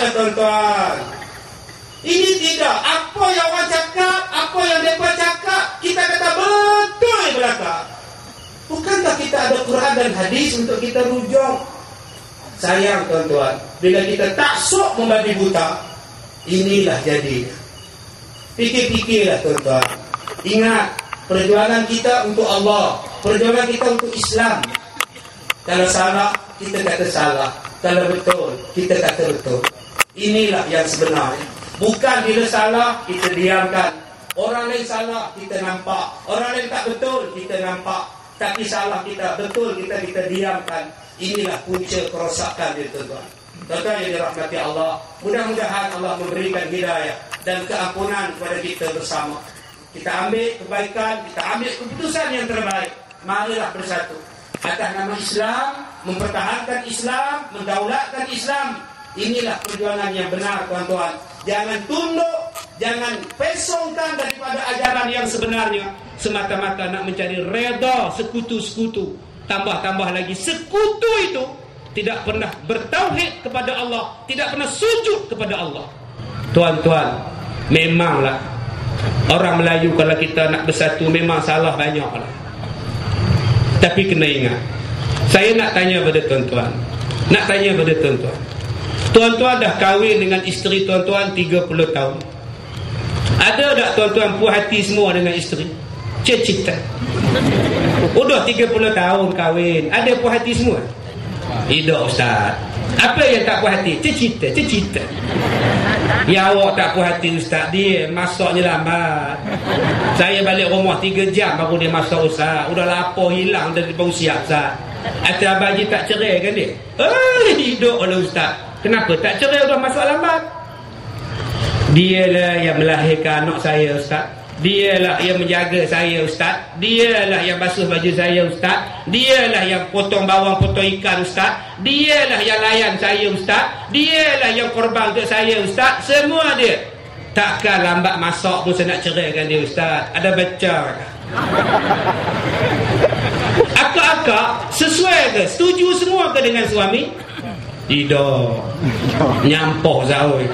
lah tuan-tuan. Ini tidak. Apa yang orang cakap, apa yang mereka cakap, kita kata betul di belakang. Bukankah kita ada Quran dan hadis untuk kita rujuk? Sayang tuan-tuan, bila kita taksub membabi buta, inilah jadi. Fikir-fikirlah tuan-tuan. Ingat, perjuangan kita untuk Allah, perjuangan kita untuk Islam. Kalau salah, kita kata salah. Kalau betul, kita kata betul. Inilah yang sebenarnya. Bukan bila salah, kita diamkan. Orang lain salah, kita nampak. Orang lain tak betul, kita nampak. Tapi salah kita betul, kita diamkan. Inilah punca kerosakan dia tuan-tuan. Tuan-tuan yang dirahmati Allah, mudah-mudahan Allah memberikan hidayah dan keampunan kepada kita bersama. Kita ambil kebaikan, kita ambil keputusan yang terbaik. Marilah bersatu atas nama Islam, mempertahankan Islam, mendaulatkan Islam. Inilah perjuangan yang benar tuan-tuan. Jangan tunduk, jangan pesongkan daripada ajaran yang sebenarnya semata-mata nak mencari redha sekutu-sekutu. Tambah-tambah lagi, sekutu itu tidak pernah bertauhid kepada Allah, tidak pernah sujud kepada Allah. Tuan-tuan, memanglah orang Melayu kalau kita nak bersatu memang salah banyak lah. Tapi kena ingat, saya nak tanya pada tuan-tuan, tuan-tuan dah kahwin dengan isteri tuan-tuan 30 tahun. Ada tak tuan-tuan puas hati semua dengan isteri? Cita-cita. Udah 30 tahun kahwin, ada puas hati semua? Tidak Ustaz. Apa yang tak puas hati? Cita-cita. Ya awak tak puas hati Ustaz, dia masaknya lambat. Saya balik rumah 3 jam baru dia masak Ustaz. Udah lapar hilang dari bau siap Ustaz. Atau abang haji tak cerai kan dia? Hidup oleh Ustaz. Kenapa tak cerai udah masak lambat? Dialah yang melahirkan anak saya Ustaz. Dialah yang menjaga saya Ustaz. Dialah yang basuh baju saya Ustaz. Dialah yang potong bawang, potong ikan Ustaz. Dialah yang layan saya Ustaz. Dialah yang korban untuk saya Ustaz. Semua dia. Takkan lambat masak pun saya nak ceraikan dia Ustaz. Ada baca. Akak-akak sesuai ke? Setuju semua ke dengan suami? Tidak. Nyampah Zawi.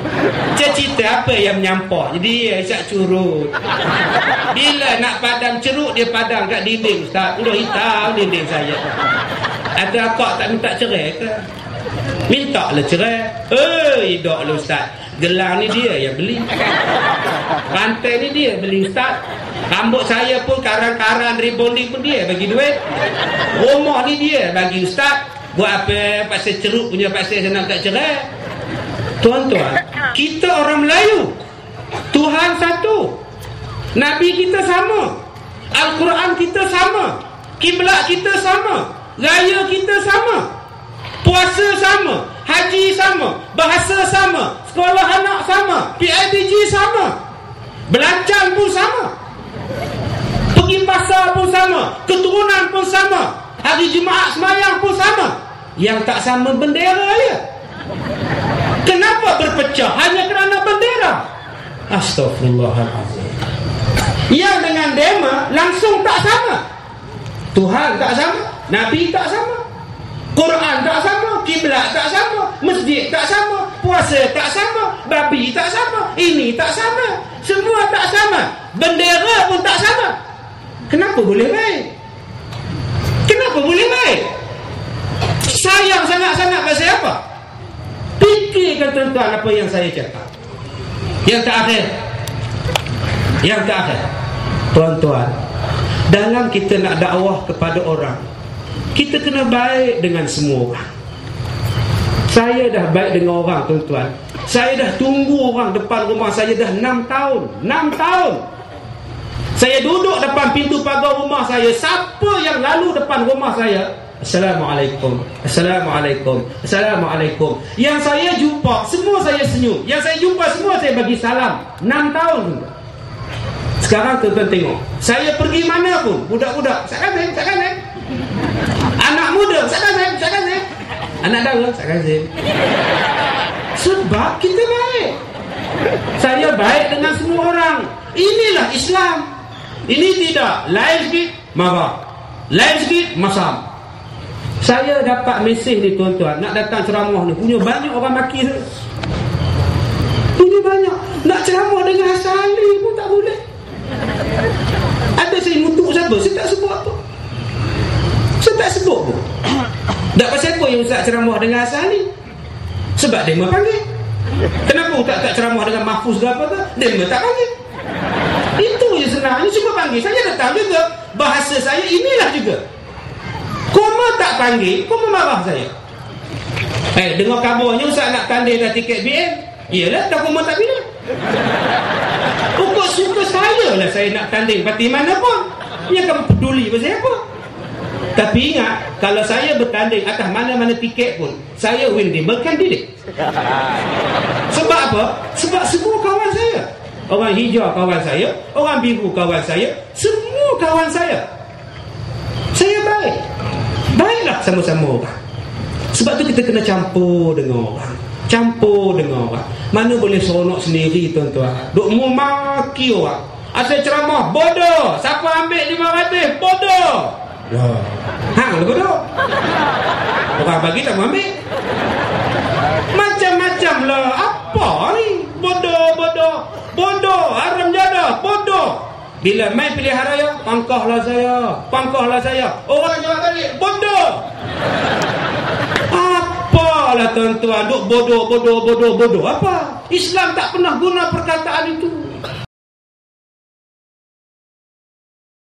Cerita apa yang menyampah? Jadi dia isap curut. Bila nak padam cerut, dia padam kat dinding Ustaz. Udah hitam dinding saya. Ada akak tak minta cerai ke? Minta lah cerai. Tidak lah Ustaz. Gelang ni dia yang beli. Rantai ni dia beli Ustaz. Rambut saya pun karang-karang rebonding pun dia bagi duit. Rumah ni dia bagi Ustaz. Buat apa pasal ceruk punya pasal saya nak tak cerai. Tuan-tuan, kita orang Melayu, Tuhan satu, Nabi kita sama, Al-Quran kita sama, kiblat kita sama, raya kita sama, puasa sama, haji sama, bahasa sama, sekolah anak sama, PIBG sama, belancan pun sama, pergi pasar pun sama, keturunan pun sama, hari Jumaat semayang pun sama. Yang tak sama bendera ya. Kenapa berpecah? Hanya kerana bendera. Astaghfirullahaladzim. Yang dengan dema langsung tak sama. Tuhan tak sama, Nabi tak sama, Quran tak sama, kiblat tak sama, masjid tak sama, puasa tak sama, babi tak sama, ini tak sama, semua tak sama, bendera pun tak sama. Kenapa boleh baik? Kenapa boleh baik? Sayang sangat-sangat pasal apa? Fikirkan tuan-tuan apa yang saya cakap. Yang terakhir, tuan-tuan, dalam kita nak dakwah kepada orang, kita kena baik dengan semua orang. Saya dah baik dengan orang tuan-tuan. Saya dah tunggu orang depan rumah saya dah 6 tahun. 6 tahun saya duduk depan pintu pagar rumah saya. Siapa yang lalu depan rumah saya, Assalamualaikum, Assalamualaikum, Assalamualaikum. Yang saya jumpa semua saya senyum. Yang saya jumpa semua saya bagi salam. 6 tahun. Sekarang tuan-tuan tengok, saya pergi mana pun, budak-budak Ustaz Kazim. Anak muda Ustaz Kazim. Anak dara Ustaz Kazim. Sebab kita baik. Saya baik dengan semua orang. Inilah Islam. Ini tidak lain sikit marah, lain sikit masam. Saya dapat mesej ni tuan-tuan, nak datang ceramah ni, punya banyak orang maki saya. banyak. Nak ceramah dengan Asali pun tak boleh. Ada saya ngutuk siapa? Saya tak sebut apa. Saya tak sebut pun. Tak pasal apa yang Ustaz ceramah dengan Asali? Sebab dia panggil. Kenapa Ustaz tak ceramah dengan Mahfuz ke apa tu? Dia tak panggil. Itu je sebenarnya. Cuma panggil. Saya datang juga. Bahasa saya inilah juga. Koma tak panggil, koma marah saya. Dengar kabarnya Ustaz nak tanding dah tiket BM. Iyalah, dah koma tak bila. Pokok suka saya lah saya nak tanding parti mana pun. Dia akan peduli pasal apa. Tapi ingat, kalau saya bertanding atas mana-mana tiket pun, saya win di candidate. Sebab apa? Sebab semua kawan saya. Orang hijau kawan saya, orang biru kawan saya, semua kawan saya. Saya baik. Baiklah sama-sama orang. Sebab tu kita kena campur dengan orang. Campur dengan orang. Mana boleh seronok sendiri tuan-tuan. Duk memaki orang. Asal ceramah, bodoh. Siapa ambil 500? Bodoh. Hang lah bodoh. Orang bagi tak mau ambil. Macam-macam lah. Apa ni? Bodoh. Haram jadah. Bodoh. Bila main pilihan raya, pangkahlah saya. Orang jawab tadi, bodoh. Apalah tuan-tuan, duk bodoh apa? Islam tak pernah guna perkataan itu.